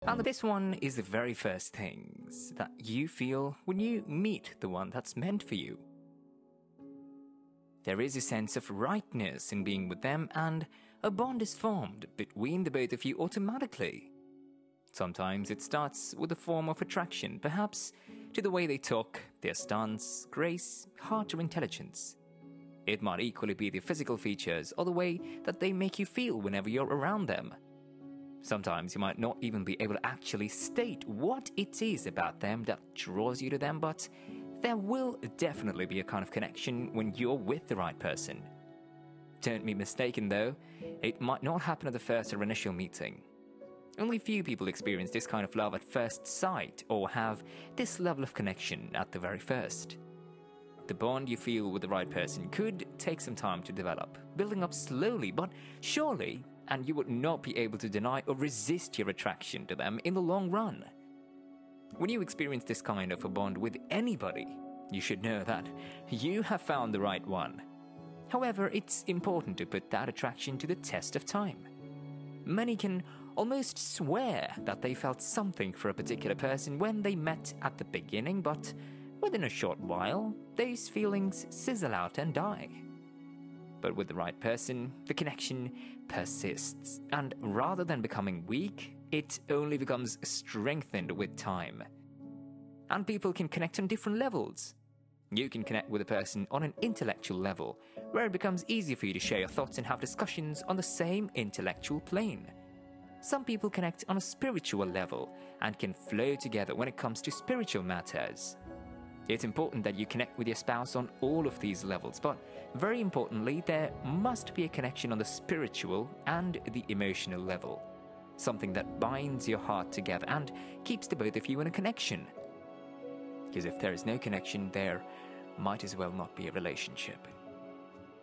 And this one is the very first things that you feel when you meet the one that's meant for you. There is a sense of rightness in being with them, and a bond is formed between the both of you automatically. Sometimes it starts with a form of attraction, perhaps to the way they talk, their stance, grace, heart, or intelligence. It might equally be the physical features or the way that they make you feel whenever you're around them. Sometimes you might not even be able to actually state what it is about them that draws you to them, but there will definitely be a kind of connection when you're with the right person. Don't be mistaken though, it might not happen at the first or initial meeting. Only few people experience this kind of love at first sight or have this level of connection at the very first. The bond you feel with the right person could take some time to develop, building up slowly but surely, and you would not be able to deny or resist your attraction to them in the long run. When you experience this kind of a bond with anybody, you should know that you have found the right one. However, it's important to put that attraction to the test of time. Many can almost swear that they felt something for a particular person when they met at the beginning, but within a short while, those feelings sizzle out and die. But with the right person, the connection persists, and rather than becoming weak, it only becomes strengthened with time. And people can connect on different levels. You can connect with a person on an intellectual level, where it becomes easy for you to share your thoughts and have discussions on the same intellectual plane. Some people connect on a spiritual level and can flow together when it comes to spiritual matters. It's important that you connect with your spouse on all of these levels, but very importantly, there must be a connection on the spiritual and the emotional level. Something that binds your heart together and keeps the both of you in a connection. Because if there is no connection, there might as well not be a relationship.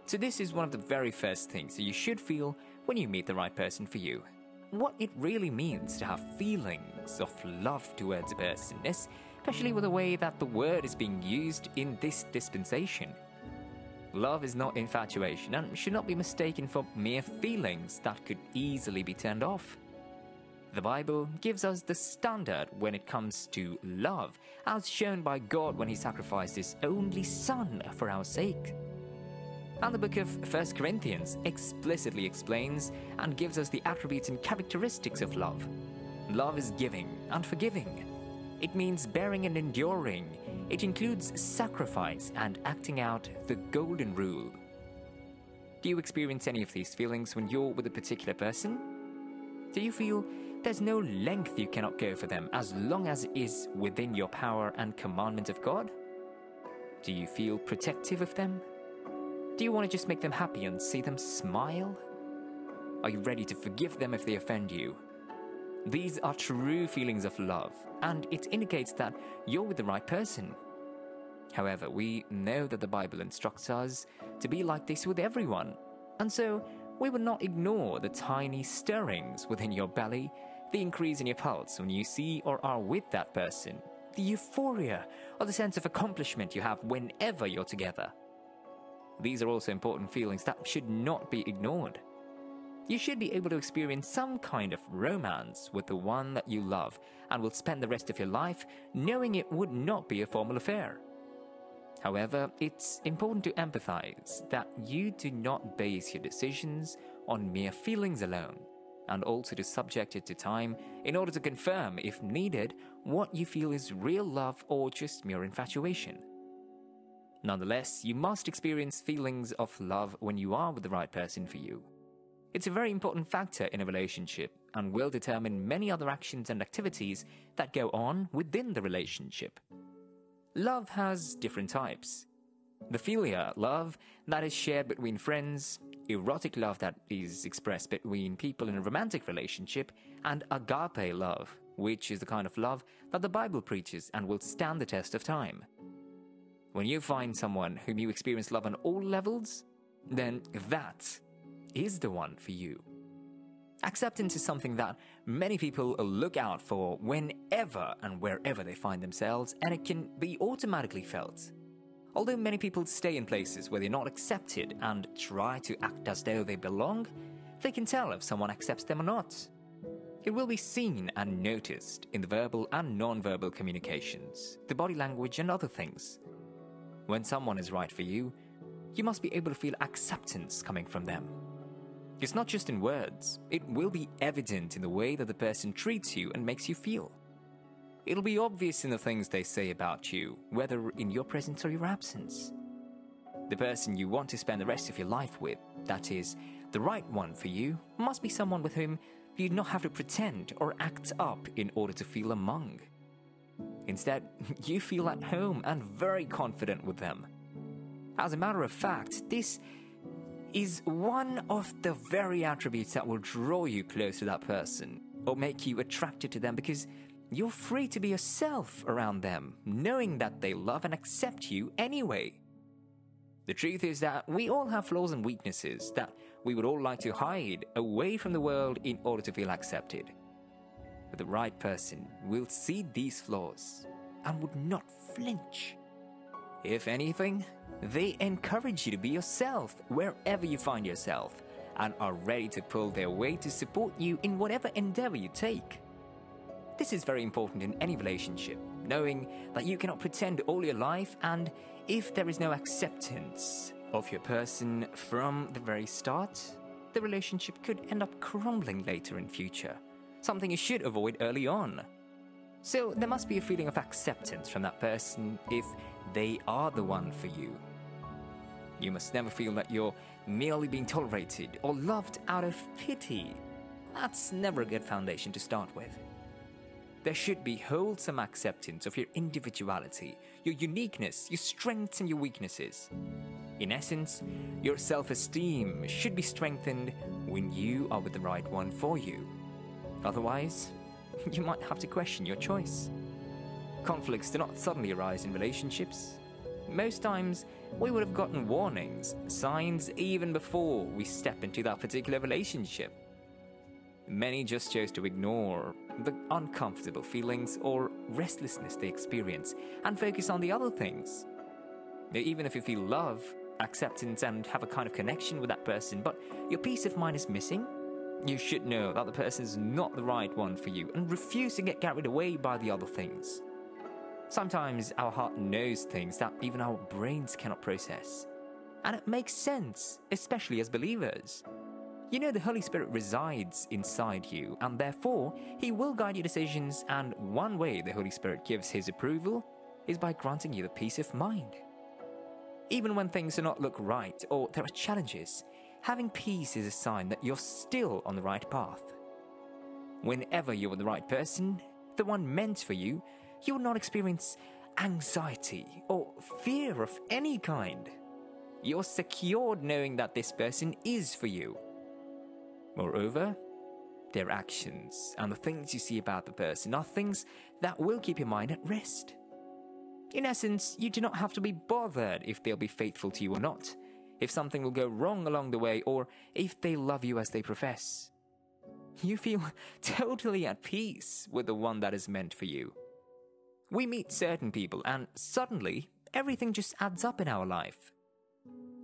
So this is one of the very first things that you should feel when you meet the right person for you. What it really means to have feelings of love towards a person, especially with the way that the word is being used in this dispensation. Love is not infatuation and should not be mistaken for mere feelings that could easily be turned off. The Bible gives us the standard when it comes to love, as shown by God when He sacrificed His only Son for our sake. And the book of 1 Corinthians explicitly explains and gives us the attributes and characteristics of love. Love is giving and forgiving. It means bearing and enduring. It includes sacrifice and acting out the golden rule. Do you experience any of these feelings when you're with a particular person? Do you feel there's no length you cannot go for them as long as it is within your power and commandment of God? Do you feel protective of them? Do you want to just make them happy and see them smile? Are you ready to forgive them if they offend you? These are true feelings of love, and it indicates that you're with the right person. However, we know that the Bible instructs us to be like this with everyone, and so we will not ignore the tiny stirrings within your belly, the increase in your pulse when you see or are with that person, the euphoria or the sense of accomplishment you have whenever you're together. These are also important feelings that should not be ignored. You should be able to experience some kind of romance with the one that you love and will spend the rest of your life knowing it would not be a formal affair. However, it's important to empathize that you do not base your decisions on mere feelings alone, and also to subject it to time in order to confirm, if needed, what you feel is real love or just mere infatuation. Nonetheless, you must experience feelings of love when you are with the right person for you. It's a very important factor in a relationship and will determine many other actions and activities that go on within the relationship. Love has different types. The philia love that is shared between friends, erotic love that is expressed between people in a romantic relationship, and agape love, which is the kind of love that the Bible preaches and will stand the test of time. When you find someone whom you experience love on all levels, then that is the one for you. Acceptance is something that many people look out for whenever and wherever they find themselves, and it can be automatically felt. Although many people stay in places where they're not accepted and try to act as though they belong, they can tell if someone accepts them or not. It will be seen and noticed in the verbal and non-verbal communications, the body language and other things. When someone is right for you, you must be able to feel acceptance coming from them. It's not just in words, it will be evident in the way that the person treats you and makes you feel. It'll be obvious in the things they say about you, whether in your presence or your absence. The person you want to spend the rest of your life with, that is, the right one for you, must be someone with whom you do not have to pretend or act up in order to feel among. Instead, you feel at home and very confident with them. As a matter of fact, this is one of the very attributes that will draw you close to that person or make you attracted to them, because you're free to be yourself around them, knowing that they love and accept you anyway. The truth is that we all have flaws and weaknesses that we would all like to hide away from the world in order to feel accepted. But the right person will see these flaws and would not flinch. If anything, they encourage you to be yourself wherever you find yourself and are ready to pull their weight to support you in whatever endeavor you take. This is very important in any relationship, knowing that you cannot pretend all your life, and if there is no acceptance of your person from the very start, the relationship could end up crumbling later in future, something you should avoid early on. So there must be a feeling of acceptance from that person if they are the one for you. You must never feel that you're merely being tolerated or loved out of pity. That's never a good foundation to start with. There should be wholesome acceptance of your individuality, your uniqueness, your strengths and your weaknesses. In essence, your self-esteem should be strengthened when you are with the right one for you. Otherwise, you might have to question your choice. Conflicts do not suddenly arise in relationships. Most times, we would have gotten warnings, signs even before we step into that particular relationship. Many just chose to ignore the uncomfortable feelings or restlessness they experience and focus on the other things. Even if you feel love, acceptance and have a kind of connection with that person, but your peace of mind is missing, you should know that the person is not the right one for you and refuse to get carried away by the other things. Sometimes our heart knows things that even our brains cannot process. And it makes sense, especially as believers. You know the Holy Spirit resides inside you, and therefore, He will guide your decisions, and one way the Holy Spirit gives His approval is by granting you the peace of mind. Even when things do not look right or there are challenges, having peace is a sign that you're still on the right path. Whenever you're with the right person, the one meant for you, you will not experience anxiety or fear of any kind. You're secured knowing that this person is for you. Moreover, their actions and the things you see about the person are things that will keep your mind at rest. In essence, you do not have to be bothered if they'll be faithful to you or not, if something will go wrong along the way, or if they love you as they profess. You feel totally at peace with the one that is meant for you. We meet certain people and suddenly everything just adds up in our life.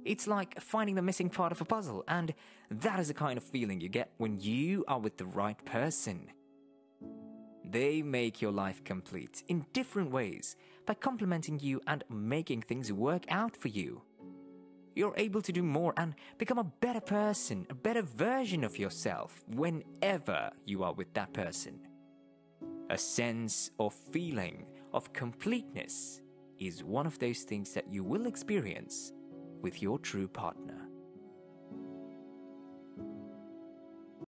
It's like finding the missing part of a puzzle, and that is the kind of feeling you get when you are with the right person. They make your life complete in different ways by complimenting you and making things work out for you. You're able to do more and become a better person, a better version of yourself whenever you are with that person. A sense or feeling of completeness is one of those things that you will experience with your true partner.